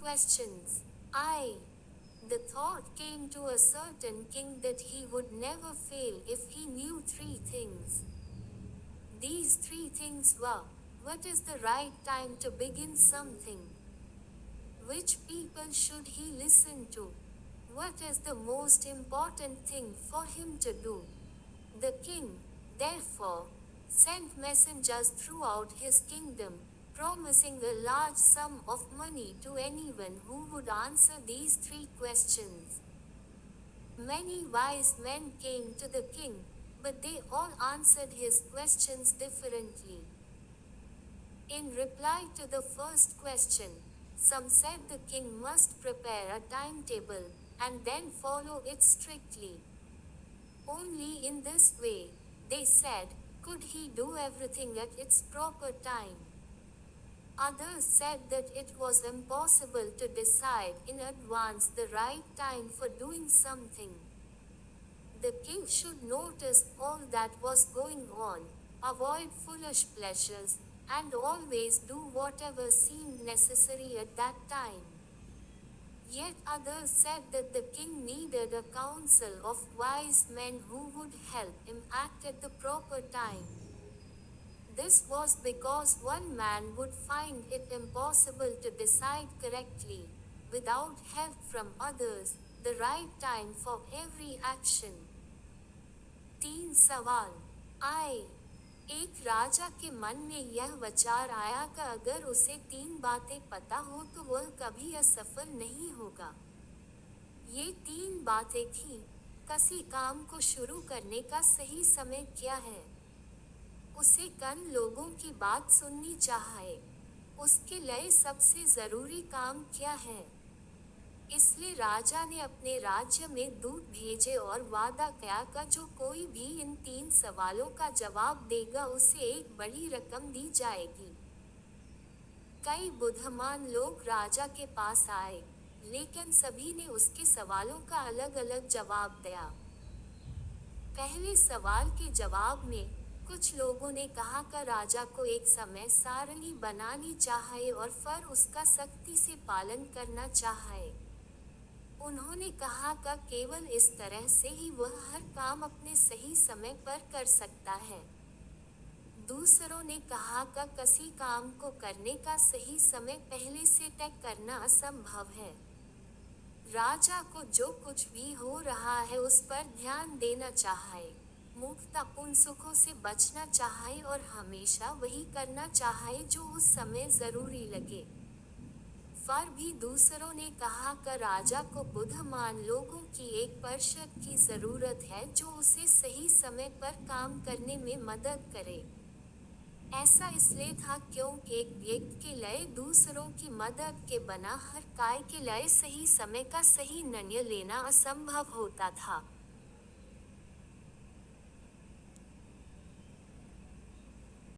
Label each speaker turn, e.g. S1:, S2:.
S1: questions. The thought came to a certain king that he would never fail if he knew three things. These three things were: what is the right time to begin something? Which people should he listen to? What is the most important thing for him to do? The king, therefore, sent messengers throughout his kingdom, promising a large sum of money to anyone who would answer these three questions. Many wise men came to the king, but they all answered his questions differently. In reply to the first question, some said the king must prepare a timetable and then follow it strictly. Only in this way, they said, could he do everything at its proper time. Others said that it was impossible to decide in advance the right time for doing something. The king should notice all that was going on, avoid foolish pleasures, and always do whatever seemed necessary at that time. Yet others said that the king needed a council of wise men who would help him act at the proper time. This was because one man would find it impossible to decide correctly, without help from others, the right time for every action. 3 सवाल। आए। एक राजा के मन में यह विचार आया कि अगर उसे 3 बातें पता हो तो वह कभी असफल नहीं होगा। ये 3 बातें थीं। किसी काम को शुरू करने का सही समय क्या है? उसे कन लोगों की बात सुननी चाहिए। उसके लिए सबसे जरूरी काम क्या है? इसलिए राजा ने अपने राज्य में दूत भेजे और वादा किया कि जो कोई भी इन 3 सवालों का जवाब देगा उसे एक बड़ी रकम दी जाएगी। कई बुद्धिमान लोग राजा के पास आए, लेकिन सभी ने उसके सवालों का अलग अलग जवाब दिया। पहले सवाल के जवाब में, कुछ लोगों ने कहा कि राजा को एक समय सारणी बनानी चाहिए और फिर उसका सख्ती से पालन करना चाहिए। उन्होंने कहा कि केवल इस तरह से ही वह हर काम अपने सही समय पर कर सकता है। दूसरों ने कहा कि किसी काम को करने का सही समय पहले से तय करना असंभव है। राजा को जो कुछ भी हो रहा है उस पर ध्यान देना चाहिए, मूर्खतापूर्ण सुखों से बचना चाहिए और हमेशा वही करना चाहिए जो उस समय जरूरी लगे। फिर भी दूसरों ने कहा कि राजा को बुद्धिमान लोगों की एक परिषद की जरूरत है जो उसे सही समय पर काम करने में मदद करे। ऐसा इसलिए था क्योंकि एक व्यक्ति के लिए दूसरों की मदद के बिना हर कार्य के लिए सही समय का सही निर्णय लेना असंभव होता था।